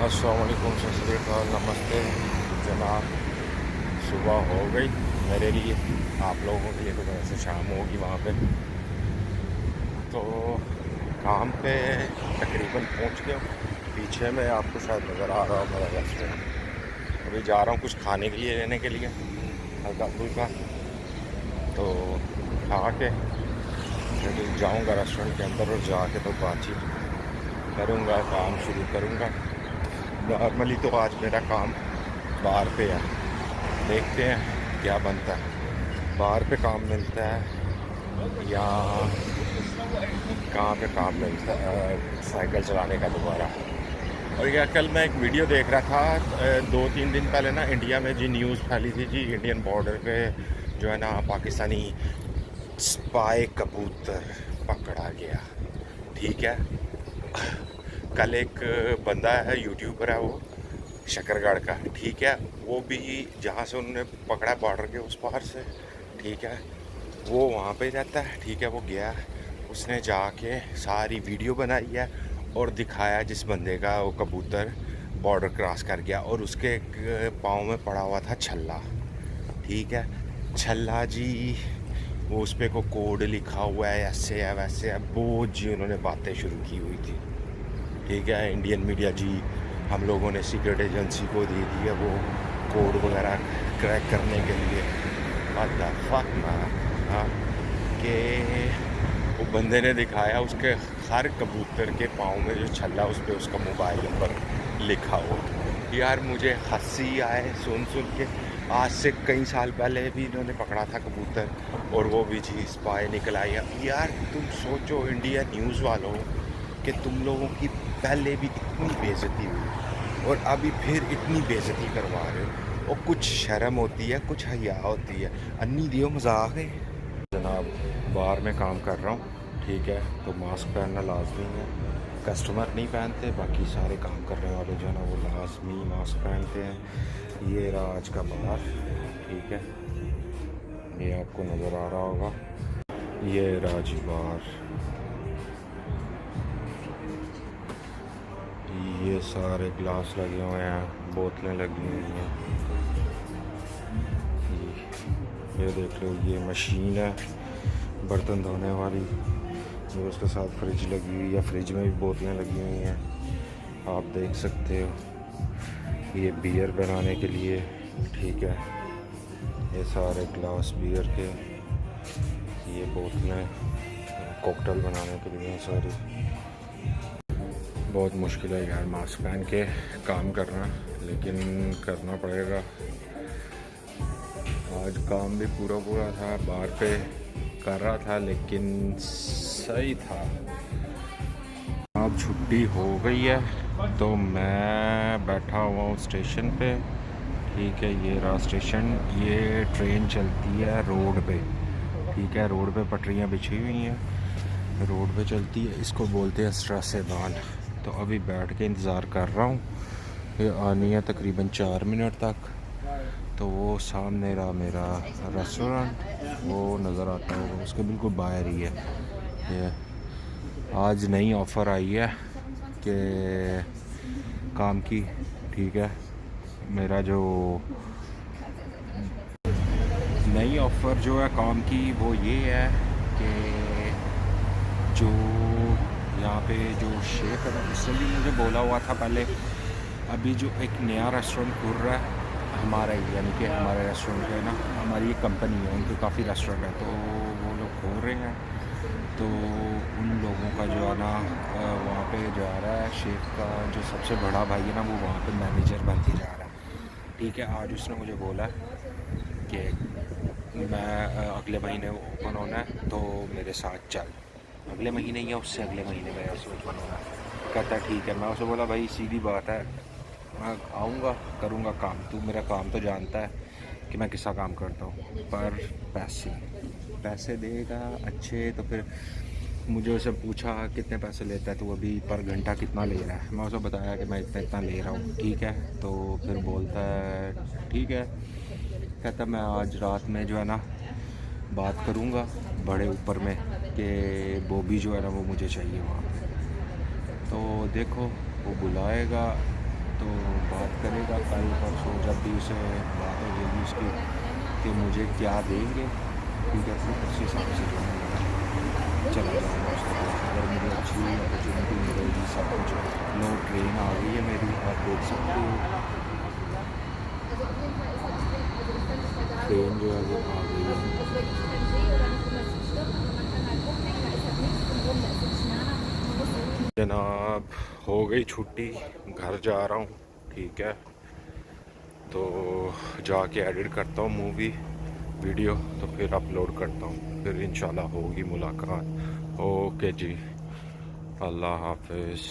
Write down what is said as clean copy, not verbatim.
अस्सलाम वालेकुम, सत श्री अकाल, नमस्ते जनाब। सुबह हो गई मेरे लिए, आप लोगों के लिए तो वैसे शाम होगी वहाँ पे। तो काम पे तकरीबन पहुँच गया हूँ। पीछे में आपको शायद नज़र आ रहा हो मेरा रेस्टोरेंट। अभी जा रहा हूँ कुछ खाने के लिए, लेने के लिए हल्का फुल्का। तो खा के फिर जाऊँगा रेस्टोरेंट के अंदर और जाके तो बातचीत करूँगा, काम शुरू करूँगा। नॉर्मली तो आज मेरा काम बाहर पे है, देखते हैं क्या बनता है। बाहर पे काम मिलता है या कहाँ पे काम मिलता है साइकिल चलाने का दोबारा। और क्या, कल मैं एक वीडियो देख रहा था 2-3 दिन पहले ना, इंडिया में जी न्यूज़ फैली थी जी, इंडियन बॉर्डर पे जो है ना पाकिस्तानी स्पाई कबूतर पकड़ा गया। ठीक है, कल एक बंदा है, यूट्यूबर है वो, शकरगढ़ का। ठीक है, वो भी जहाँ से उन्होंने पकड़ा बॉर्डर के उस पार से, ठीक है, वो वहाँ पे रहता है। ठीक है, वो गया, उसने जाके सारी वीडियो बनाई है और दिखाया जिस बंदे का वो कबूतर बॉर्डर क्रॉस कर गया, और उसके पाँव में पड़ा हुआ था छल्ला। ठीक है, छल्ला जी, वो उस पर को कोड लिखा हुआ है, ऐसे है वैसे है, बहुत जी उन्होंने बातें शुरू की हुई थी। ठीक है, इंडियन मीडिया जी, हम लोगों ने सीक्रेट एजेंसी को दे दी है वो कोड वगैरह क्रैक करने के लिए। What the fuck man. हाँ, कि वो बंदे ने दिखाया उसके हर कबूतर के पाँव में जो छल्ला, उस पर उसका मोबाइल नंबर लिखा हो। यार मुझे हंसी आए सुन सुन के। आज से कई साल पहले भी इन्होंने पकड़ा था कबूतर, और वो भी जी स्पाई निकल आया। यार तुम सोचो इंडिया न्यूज़ वालों, कि तुम लोगों की पहले भी इतनी बेइज्जती हुई और अभी फिर इतनी बेइज्जती करवा रहे हो। और कुछ शर्म होती है, कुछ हया होती है। अन्नी दियो मजाक है जनाब। बाहर में काम कर रहा हूँ, ठीक है, तो मास्क पहनना लाजमी है। कस्टमर नहीं पहनते, बाकी सारे काम करने वाले जो है ना वो लाजमी मास्क पहनते हैं। ये रहा आज का बाहर, ठीक है, ये आपको नज़र आ रहा होगा, ये रहा जी बाहर। ये सारे ग्लास लगे हुए हैं, बोतलें लगी हुई हैं। ये देख लो, ये मशीन है बर्तन धोने वाली, जो उसके साथ फ्रिज लगी हुई है, फ्रिज में भी बोतलें लगी हुई हैं, आप देख सकते हो। ये बियर बनाने के लिए, ठीक है, ये सारे ग्लास बियर के, ये बोतलें कॉकटेल बनाने के लिए सारी। बहुत मुश्किल है यार मास्क पहन के काम करना, लेकिन करना पड़ेगा। आज काम भी पूरा पूरा था, बाहर पे कर रहा था, लेकिन सही था। अब छुट्टी हो गई है तो मैं बैठा हुआ हूँ स्टेशन पे। ठीक है, ये रहा स्टेशन। ये ट्रेन चलती है रोड पे, ठीक है, रोड पे पटरियाँ बिछी हुई हैं, रोड पे चलती है, इसको बोलते हैं स्ट्रासेबान। तो अभी बैठ के इंतज़ार कर रहा हूँ, ये आनी है तकरीबन 4 मिनट तक। तो वो सामने रहा मेरा रेस्टोरेंट, वो नज़र आता होगा, उसके बिल्कुल बाहर ही है। ये आज नई ऑफ़र आई है कि काम की, ठीक है, मेरा जो नई ऑफ़र जो है काम की वो ये है कि जो यहाँ पे जो शेफ़ है ना, उससे भी मुझे बोला हुआ था पहले, अभी जो एक नया रेस्टोरेंट खुल रहा है हमारा ही, यानी कि हमारे रेस्टोरेंट है ना, हमारी एक कंपनी है, उनके काफ़ी रेस्टोरेंट है, तो वो लोग खोल रहे हैं। तो उन लोगों का जो है ना वहाँ पे जा रहा है, शेफ़ का जो सबसे बड़ा भाई है ना, वो वहाँ पे मैनेजर बन के जा रहा है। ठीक है, आज उसने मुझे बोला कि मैं अगले महीने ओपन होना है तो मेरे साथ चल। अगले महीने या उससे अगले महीने में ऐसे ओपन होना है। कहता ठीक है। मैं उसे बोला भाई सीधी बात है, मैं आऊँगा करूँगा काम, तू मेरा काम तो जानता है कि मैं किसा काम करता हूँ, पर पैसे देगा अच्छे। तो फिर मुझे उसे पूछा कितने पैसे लेता है, तो अभी पर घंटा कितना ले रहा है। मैं उसे बताया कि मैं इतना इतना ले रहा हूँ, ठीक है। तो फिर बोलता है ठीक है, कहता मैं आज रात में जो है ना बात करूँगा बड़े ऊपर में कि वो भी जो है ना वो मुझे चाहिए वहाँ पे। तो देखो वो बुलाएगा तो बात करेगा कल परसों जब भी उसे बात होगी उसकी कि मुझे क्या देंगे, ठीक है, फिर उस हिसाब से जो है चला जाऊँगा उसके पास। अगर मुझे अच्छी अपॉर्चुनिटी मिलेगी सब कुछ। लो ट्रेन आ गई है मेरी, आप देख सकते हो ट्रेन जो है वो आ गई है। जनाब हो गई छुट्टी, घर जा रहा हूँ, ठीक है। तो जाके एडिट करता हूँ मूवी वीडियो, तो फिर अपलोड करता हूँ, फिर इंशाल्लाह होगी मुलाकात। ओके जी, अल्लाह हाफिज़।